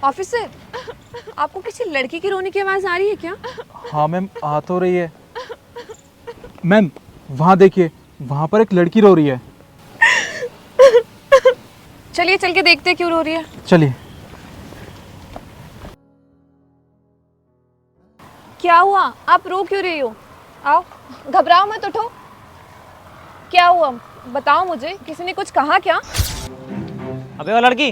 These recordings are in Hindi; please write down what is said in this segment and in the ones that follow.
ऑफिसर, आपको किसी लड़की की रोने की आवाज आ रही है क्या? हाँ मैम, आ तो रही है। मैम वहाँ देखिए, वहाँ पर एक लड़की रो रही है। चलिए चल के देखते हैं क्यों रो रही है। चलिए। क्या हुआ? आप रो क्यों रही हो? आओ, घबराओ मत, उठो। क्या हुआ बताओ मुझे, किसी ने कुछ कहा क्या? अबे वो लड़की,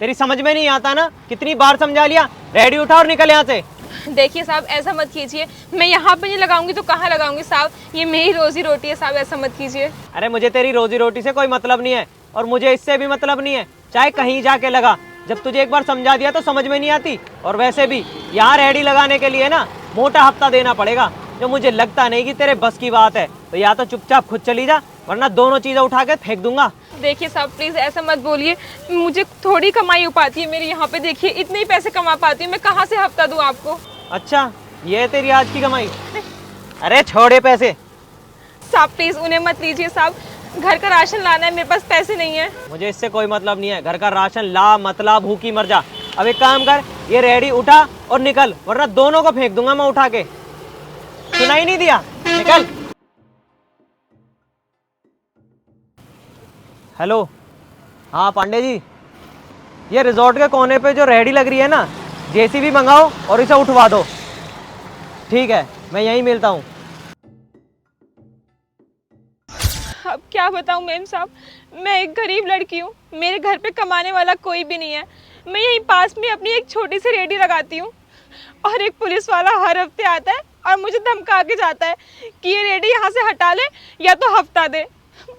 तेरी समझ में नहीं आता ना? कितनी बार समझा लिया। रेडी उठा और निकल यहाँ से। देखिए साहब, ऐसा मत कीजिए। मैं यहाँ पे नहीं लगाऊंगी तो कहाँ लगाऊंगी साहब? ये मेरी रोजी रोटी है साहब, ऐसा मत कीजिए। अरे मुझे तेरी रोजी रोटी से कोई मतलब नहीं है और मुझे इससे भी मतलब नहीं है, चाहे कहीं जाके लगा। जब तुझे एक बार समझा दिया तो समझ में नहीं आती। और वैसे भी यहाँ रेडी लगाने के लिए ना मोटा हफ्ता देना पड़ेगा, जो मुझे लगता नहीं कि तेरे बस की बात है। तो या तो चुपचाप खुद चली जा, वरना दोनों चीजें उठा के फेंक दूंगा। देखिए साहब प्लीज ऐसा मत बोलिए, मुझे थोड़ी कमाई हो पाती है मेरी यहाँ पे। देखिए इतने ही पैसे कमा पाती हूँ मैं, कहाँ से हफ्ता दूँ आपको? अच्छा, ये है तेरी आज की कमाई? अरे छोड़े पैसे। साहब प्लीज उन्हें मत लीजिए साहब, घर का राशन लाना है, मेरे पास पैसे नहीं है। मुझे इससे कोई मतलब नहीं है। घर का राशन ला, मतलब भूखी मर जा। अब एक काम कर, ये रेडी उठा और निकल, वरना दोनों को फेंक दूंगा मैं उठा के। सुनाई नहीं दिया? निकल। हेलो, हाँ पांडे जी, ये रिजॉर्ट के कोने पे जो रेडी लग रही है ना, जेसीबी मंगाओ और इसे उठवा दो। ठीक है, मैं यहीं मिलता हूँ। अब क्या बताऊँ मेम साहब, मैं एक गरीब लड़की हूँ, मेरे घर पे कमाने वाला कोई भी नहीं है। मैं यहीं पास में अपनी एक छोटी सी रेडी लगाती हूँ और एक पुलिस वाला हर हफ्ते आता है और मुझे धमका के जाता है कि ये रेडी यहाँ से हटा ले या तो हफ्ता दे।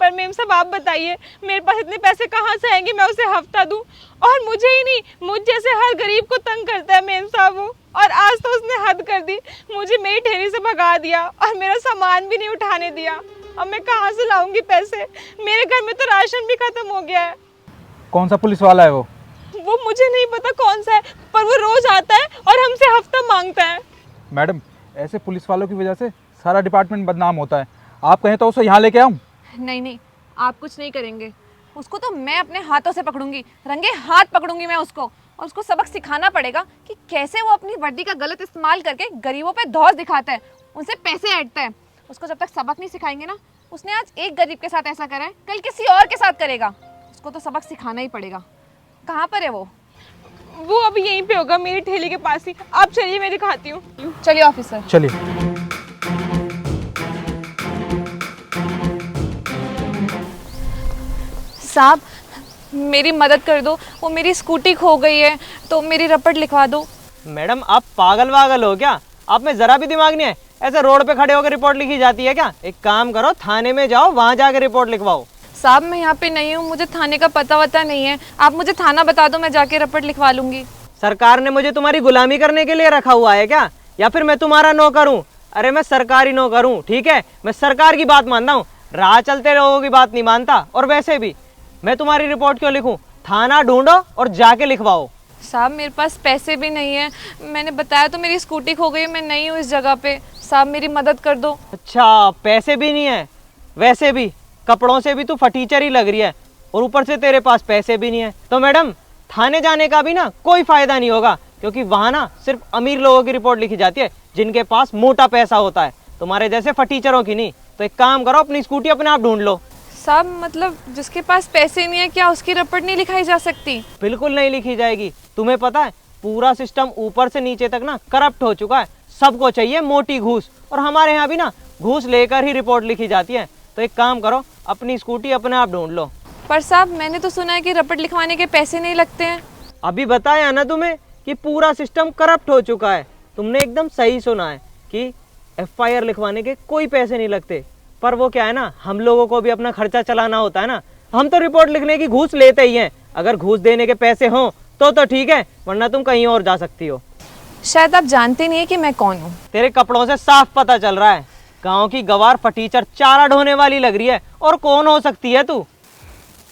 पर मेम साहब आप बताइए, मेरे पास इतने पैसे कहाँ से आएंगे मैं उसे हफ्ता दूँ? और मुझे ही नहीं, मुझ जैसे हर गरीब को तंग करता है मेम साहब वो। और आज तो उसने हद कर दी, मुझे मेरी ठेली से भगा दिया और मेरा सामान भी नहीं उठाने दिया। अब मैं कहाँ से लाऊंगी पैसे? मेरे घर में तो राशन भी खत्म हो गया है। कौन सा पुलिस वाला है वो? वो मुझे नहीं पता कौन सा है, पर वो रोज आता है और हमसे हफ्ता मांगता है। मैडम, ऐसे पुलिस वालों की वजह से सारा डिपार्टमेंट बदनाम होता है। आप कहें तो उसे यहाँ लेके आऊँ? नहीं नहीं, आप कुछ नहीं करेंगे। उसको तो मैं अपने हाथों से पकड़ूंगी, रंगे हाथ पकड़ूंगी मैं उसको। और उसको सबक सिखाना पड़ेगा कि कैसे वो अपनी वर्दी का गलत इस्तेमाल करके गरीबों पे धौंस दिखाता है, उनसे पैसे ऐंठता है। उसको जब तक सबक नहीं सिखाएंगे ना, उसने आज एक गरीब के साथ ऐसा करा है, कल किसी और के साथ करेगा। उसको तो सबक सिखाना ही पड़ेगा। कहाँ पर है वो? वो अभी यहीं पे होगा, मेरी ठेली के पास ही। आप चलिए मैं दिखाती हूँ। चलिए ऑफिसर। चलिए। साहब मेरी मदद कर दो, वो मेरी स्कूटी खो गई है, तो मेरी रपट लिखवा दो। मैडम आप पागल वागल हो क्या? आप में जरा भी दिमाग नहीं है? ऐसे रोड पे खड़े होकर रिपोर्ट लिखी जाती है क्या? एक काम करो, थाने में जाओ, वहाँ जाकर रिपोर्ट लिखवाओ। साहब मैं यहाँ पे नहीं हूँ, मुझे थाने का पता वता नहीं है। आप मुझे थाना बता दो, मैं जाके रपट लिखवा लूंगी। सरकार ने मुझे तुम्हारी गुलामी करने के लिए रखा हुआ है क्या? या फिर मैं तुम्हारा नौकर हूँ? अरे मैं सरकारी नौकर हूँ, ठीक है? मैं सरकार की बात मानता हूँ, राह चलते लोगों की बात नहीं मानता। और वैसे भी मैं तुम्हारी रिपोर्ट क्यों लिखूं? थाना ढूंढो और जाके लिखवाओ। साहब मेरे पास पैसे भी नहीं है, मैंने बताया तो मेरी स्कूटी खो गई, मैं नहीं हूँ इस जगह पे। साहब मेरी मदद कर दो। अच्छा, पैसे भी नहीं है? वैसे भी कपड़ों से भी तू फटीचर ही लग रही है, और ऊपर से तेरे पास पैसे भी नहीं है। तो मैडम थाने जाने का भी ना कोई फायदा नहीं होगा, क्योंकि वहाँ ना सिर्फ अमीर लोगों की रिपोर्ट लिखी जाती है, जिनके पास मोटा पैसा होता है, तुम्हारे जैसे फटीचरों की नहीं। तो एक काम करो, अपनी स्कूटी अपने आप ढूंढ लो। साहब मतलब जिसके पास पैसे नहीं है, क्या उसकी रपट नहीं लिखाई जा सकती? बिल्कुल नहीं लिखी जाएगी। तुम्हें पता है पूरा सिस्टम ऊपर से नीचे तक ना करप्ट हो चुका है। सबको चाहिए मोटी घूस, और हमारे यहाँ भी ना घूस लेकर ही रिपोर्ट लिखी जाती है। तो एक काम करो, अपनी स्कूटी अपने आप ढूंढ लो। पर साहब मैंने तो सुना है कि रपट लिखवाने के पैसे नहीं लगते हैं। अभी बताया ना तुम्हें कि पूरा सिस्टम करप्ट हो चुका है। तुमने एकदम सही सुना है कि FIR लिखवाने के कोई पैसे नहीं लगते। पर वो क्या है ना, हम लोगों को भी अपना खर्चा चलाना होता है ना। हम तो रिपोर्ट लिखने की घूस लेते ही हैं। अगर घूस देने के पैसे हों तो ठीक है, वरना तुम कहीं और जा सकती हो। शायद आप जानते नहीं है कि मैं कौन हूँ। तेरे कपड़ों से साफ पता चल रहा है, गांव की गवार फटीचर चारा ढोने वाली लग रही है। और कौन हो सकती है तू?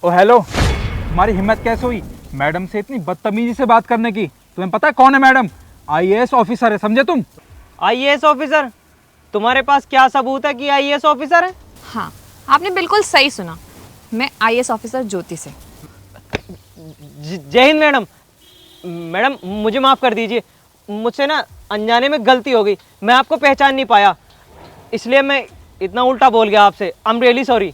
ओ हेलो, तुम्हारी हिम्मत कैसे हुई मैडम से इतनी बदतमीजी से बात करने की? तुम्हें पता है कौन है मैडम? IAS ऑफिसर है, समझे तुम? IAS officer? तुम्हारे पास क्या सबूत है कि IAS ऑफिसर है? हाँ आपने बिल्कुल सही सुना, मैं IAS ऑफिसर ज्योति से। जय हिंद मैडम। मैडम मुझे माफ़ कर दीजिए, मुझसे ना अनजाने में गलती हो गई, मैं आपको पहचान नहीं पाया, इसलिए मैं इतना उल्टा बोल गया आपसे। I am really sorry.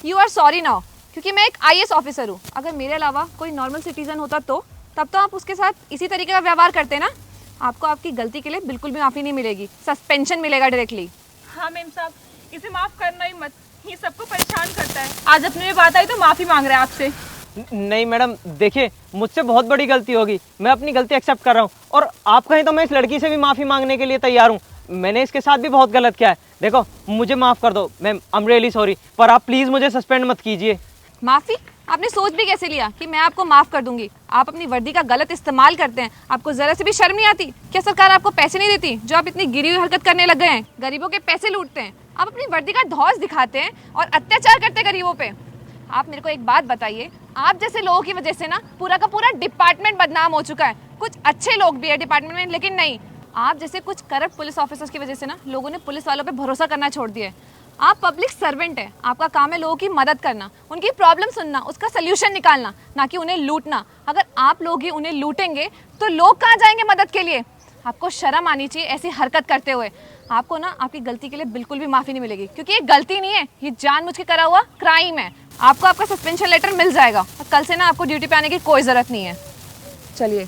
You are sorry now, क्योंकि मैं एक आईएएस ऑफिसर हूँ। अगर मेरे अलावा कोई नॉर्मल सिटीजन होता तो तब तो आप उसके साथ इसी तरीके का व्यवहार करते ना। आपको आपकी गलती के लिए बिल्कुल भी माफ़ी नहीं मिलेगी, सस्पेंशन मिलेगा डायरेक्टली। हाँ मेम साहब, इसे माफ़ करना ही मत, ये सबको परेशान करता है। आज अपने में बात आई तो माफ़ी मांग रहा है आपसे। नहीं मैडम, देखिए मुझसे बहुत बड़ी गलती होगी, मैं अपनी गलती एक्सेप्ट कर रहा हूँ, और आप कहें तो मैं इस लड़की से भी माफ़ी मांगने के लिए तैयार हूँ। मैंने इसके साथ भी बहुत गलत किया है, देखो मुझे माफ़ कर दो ma'am, I am really sorry, पर आप प्लीज़ मुझे सस्पेंड मत कीजिए। माफ़ी? आपने सोच भी कैसे लिया कि मैं आपको माफ़ कर दूंगी? आप अपनी वर्दी का गलत इस्तेमाल करते हैं, आपको ज़रा से भी शर्म नहीं आती? क्या सरकार आपको पैसे नहीं देती जो आप इतनी गिरी हुई हरकत करने लग गए हैं? गरीबों के पैसे लूटते हैं, आप अपनी वर्दी का धौंस दिखाते हैं और अत्याचार करते हैं गरीबों पे। आप मेरे को एक बात बताइए, आप जैसे लोगों की वजह से ना पूरा का पूरा डिपार्टमेंट बदनाम हो चुका है। कुछ अच्छे लोग भी है डिपार्टमेंट में, लेकिन नहीं, आप जैसे कुछ करप्ट पुलिस ऑफिसर्स की वजह से ना लोगों ने पुलिस वालों पे भरोसा करना छोड़ दिया है। आप पब्लिक सर्वेंट है, आपका काम है लोगों की मदद करना, उनकी प्रॉब्लम सुनना, उसका सल्यूशन निकालना, ना कि उन्हें लूटना। अगर आप लोग ही उन्हें लूटेंगे तो लोग कहाँ जाएंगे मदद के लिए? आपको शर्म आनी चाहिए ऐसी हरकत करते हुए। आपको ना आपकी गलती के लिए बिल्कुल भी माफ़ी नहीं मिलेगी, क्योंकि ये गलती नहीं है, ये जानबूझ के करा हुआ क्राइम है। आपको आपका सस्पेंशन लेटर मिल जाएगा और कल से ना आपको ड्यूटी पे आने की कोई ज़रूरत नहीं है। चलिए।